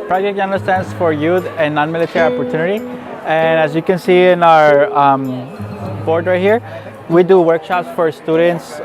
Project YANO stands for Youth and Non-Military Opportunity, and as you can see in our board right here, we do workshops for students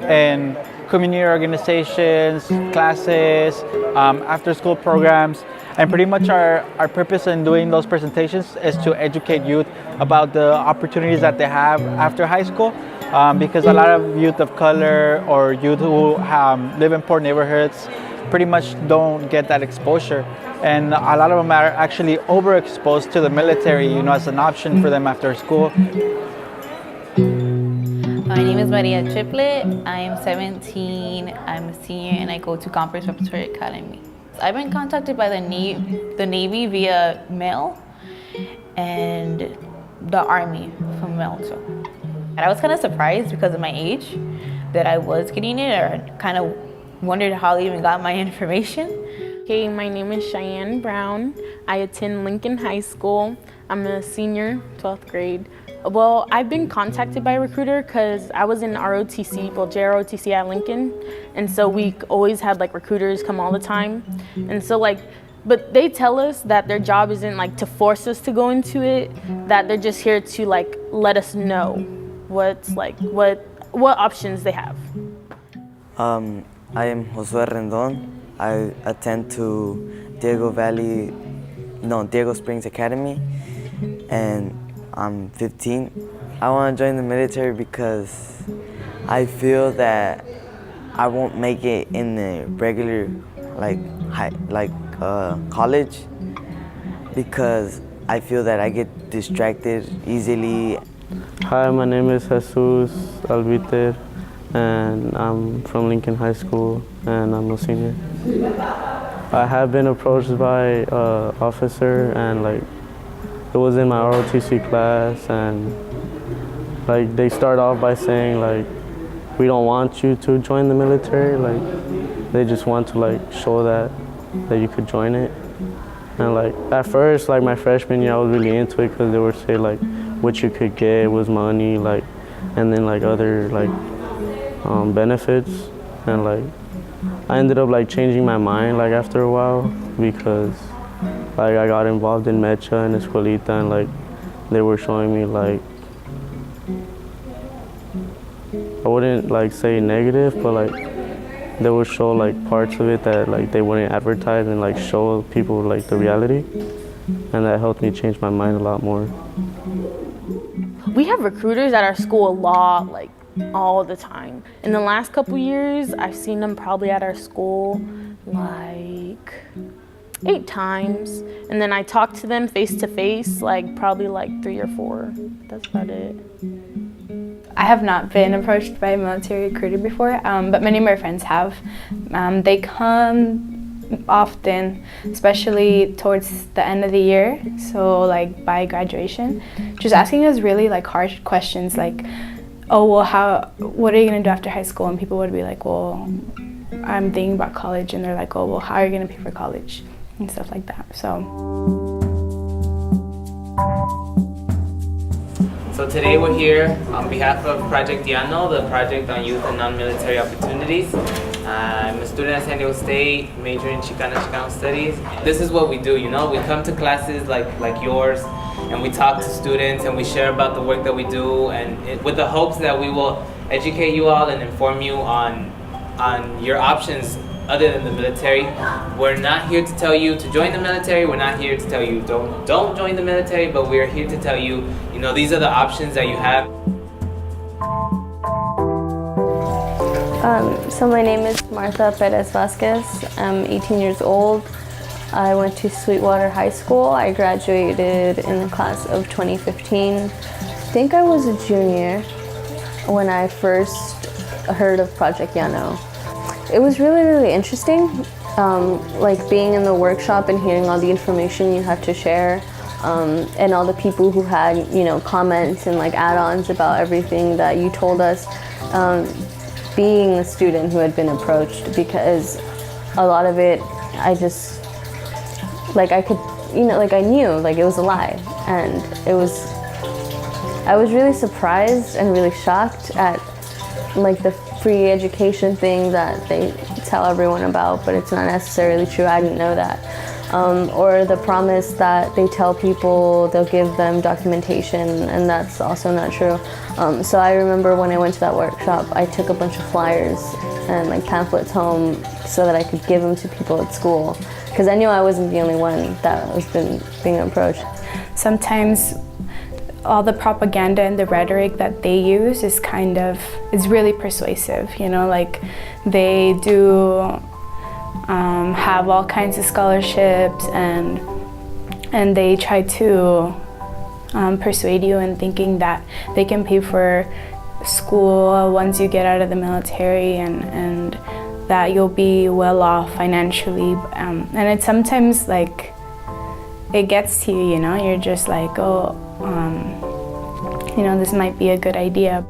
in community organizations, classes, after-school programs, and pretty much our purpose in doing those presentations is to educate youth about the opportunities that they have after high school, because a lot of youth of color or youth who live in poor neighborhoods pretty much don't get that exposure, and a lot of them are actually overexposed to the military, as an option for them after school. My name is Maria Triplet. I am 17. I'm a senior and I go to Conference Preparatory Academy. I've been contacted by the Navy via mail and the Army from mail too. And I was kind of surprised because of my age that I was getting it, or kind of wondered how they even got my information. Okay, my name is Cheyenne Brown. I attend Lincoln High School. I'm a senior, 12th grade. Well, I've been contacted by a recruiter because I was in ROTC, well, JROTC at Lincoln. And so we always had recruiters come all the time. And so but they tell us that their job isn't to force us to go into it, that they're just here to let us know what options they have. I am Josué Rendon. I attend to Diego Springs Academy, and I'm 15. I want to join the military because I feel that I won't make it in the regular college, because I feel that I get distracted easily. Hi, my name is Jesus Albiter, and I'm from Lincoln High School, and I'm a senior. I have been approached by an officer, and it was in my ROTC class, and they start off by saying we don't want you to join the military. They just want to show that you could join it. And at first, my freshman year, I was really into it because they would say what you could get was money, and then other benefits. And I ended up changing my mind after a while, because I got involved in Mecha and Escuelita, and they were showing me I wouldn't say negative, but they would show parts of it that they wouldn't advertise, and show people the reality, and that helped me change my mind a lot more. We have recruiters at our school a lot, all the time. In the last couple years, I've seen them probably at our school 8 times, and then I talk to them face to face probably 3 or 4. That's about it. I have not been approached by a military recruiter before, but many of my friends have. They come often, especially towards the end of the year, so by graduation, just asking us really hard questions oh, well, what are you going to do after high school? And people would be well, I'm thinking about college, and they're oh, well, how are you going to pay for college? And stuff like that. So today we're here on behalf of Project YANO, the Project on Youth and Non-Military Opportunities. I'm a student at San Diego State, majoring in Chicano Studies. This is what we do, we come to classes like yours, and we talk to students, and we share about the work that we do, and with the hopes that we will educate you all and inform you on your options other than the military. We're not here to tell you to join the military. We're not here to tell you don't join the military, but we're here to tell you, these are the options that you have. So my name is Martha Perez Vasquez. I'm 18 years old. I went to Sweetwater High School. I graduated in the class of 2015. I think I was a junior when I first heard of Project YANO. It was really, really interesting, being in the workshop and hearing all the information you had to share, and all the people who had, comments and add-ons about everything that you told us. Being a student who had been approached, because a lot of it, I just, I could, I knew, it was a lie, and I was really surprised and really shocked at, the free education thing that they tell everyone about, but it's not necessarily true. I didn't know that. or the promise that they tell people they'll give them documentation, and that's also not true. So I remember when I went to that workshop, I took a bunch of flyers and like pamphlets home so that I could give them to people at school, because I knew I wasn't the only one that was being approached. Sometimes all the propaganda and the rhetoric that they use is really persuasive, you know, like they do have all kinds of scholarships, and they try to persuade you in thinking that they can pay for school once you get out of the military, and that you'll be well off financially, and it's sometimes like it gets to you, you know, you're just like, oh, you know, this might be a good idea.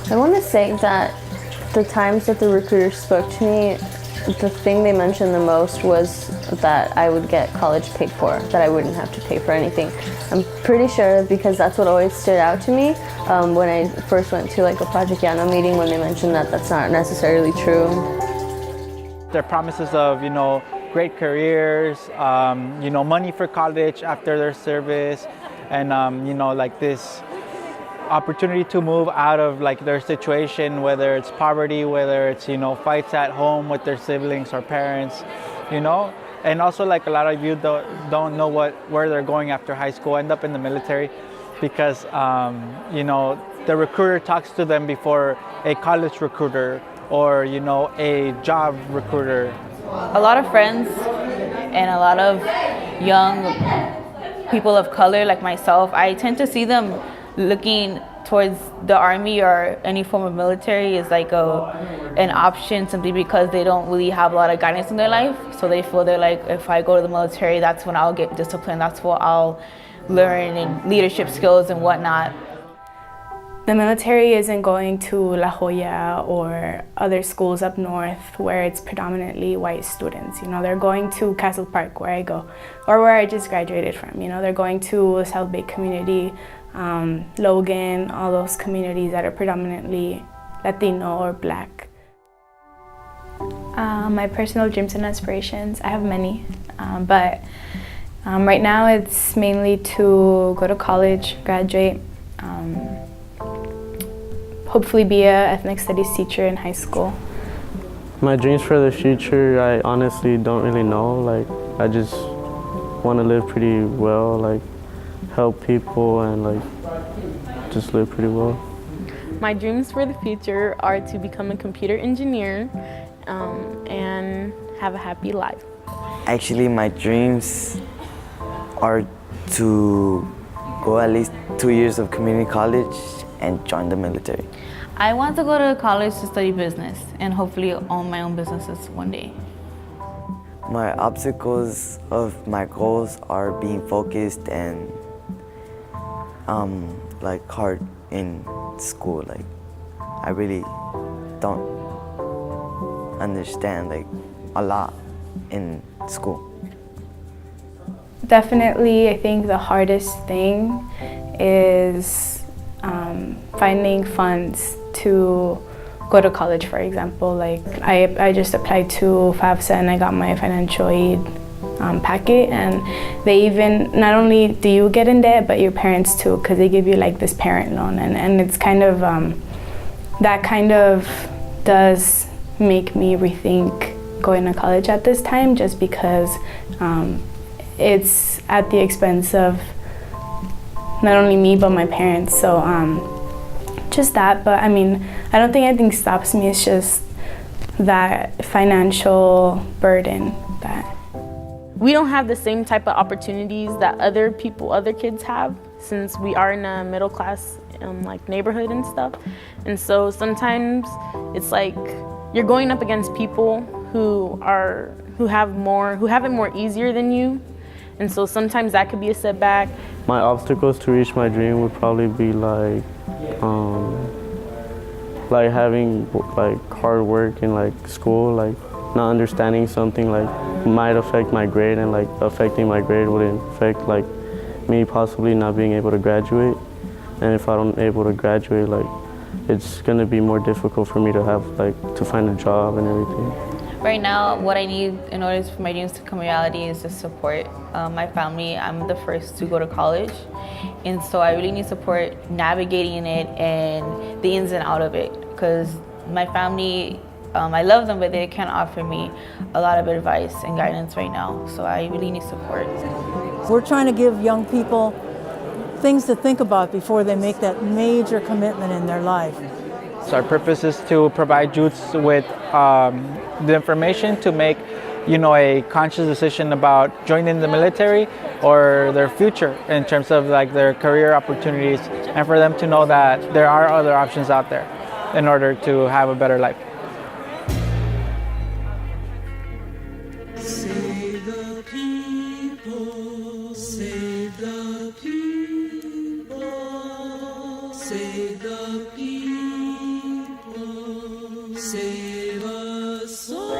I want to say that the times that the recruiter spoke to me, the thing they mentioned the most was that I would get college paid for, that I wouldn't have to pay for anything. I'm pretty sure, because that's what always stood out to me when I first went to like a Project YANO meeting, when they mentioned that that's not necessarily true. Their promises of, you know, great careers, you know, money for college after their service, and you know, like this opportunity to move out of like their situation, whether it's poverty, whether it's, you know, fights at home with their siblings or parents, you know. And also, like, a lot of you don't know where they're going after high school, end up in the military, because you know, the recruiter talks to them before a college recruiter or, you know, a job recruiter. A lot of friends and a lot of young people of color like myself, I tend to see them looking towards the army or any form of military is like an option, simply because they don't really have a lot of guidance in their life. So they feel they're like, if I go to the military, that's when I'll get disciplined, that's what I'll learn, and leadership skills and whatnot. The military isn't going to La Jolla or other schools up north where it's predominantly white students. You know, they're going to Castle Park, where I go, or where I just graduated from. You know, they're going to South Bay community, Logan, all those communities that are predominantly Latino or Black. My personal dreams and aspirations, I have many, but right now it's mainly to go to college, graduate, hopefully be an ethnic studies teacher in high school. My dreams for the future, I honestly don't really know. Like, I just want to live pretty well, like help people, and like just live pretty well. My dreams for the future are to become a computer engineer and have a happy life. Actually, my dreams are to go at least 2 years of community college and join the military. I want to go to college to study business and hopefully own my own businesses one day. My obstacles of my goals are being focused and like hard in school. Like, I really don't understand like a lot in school. Definitely, I think the hardest thing is finding funds to go to college, for example. Like, I just applied to FAFSA and I got my financial aid packet, and they even, not only do you get in debt, but your parents too, because they give you like this parent loan, and it's kind of, that kind of does make me rethink going to college at this time, just because it's at the expense of not only me, but my parents. So just that, but I mean, I don't think anything stops me. It's just that financial burden that. We don't have the same type of opportunities that other kids have, since we are in a middle class like neighborhood and stuff. And so sometimes it's like you're going up against people who have it more easier than you. And so sometimes that could be a setback. My obstacles to reach my dream would probably be like having like hard work in like school, like not understanding something like might affect my grade, and like affecting my grade wouldn't affect like me possibly not being able to graduate. And if I don't able to graduate, like it's gonna be more difficult for me to have like to find a job and everything. Right now, what I need in order for my dreams to come reality is just support. My family, I'm the first to go to college, and so I really need support navigating it and the ins and out of it, because my family, I love them, but they can't offer me a lot of advice and guidance right now, so I really need support. We're trying to give young people things to think about before they make that major commitment in their life. So our purpose is to provide youths with the information to make, a conscious decision about joining the military or their future in terms of like their career opportunities, and for them to know that there are other options out there in order to have a better life. Save the people, save the people, save the people, save us all.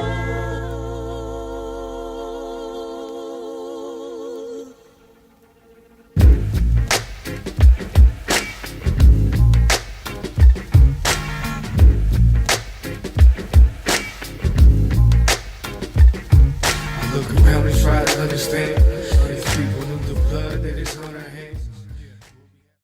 Look around and try to understand. These people in the blood that is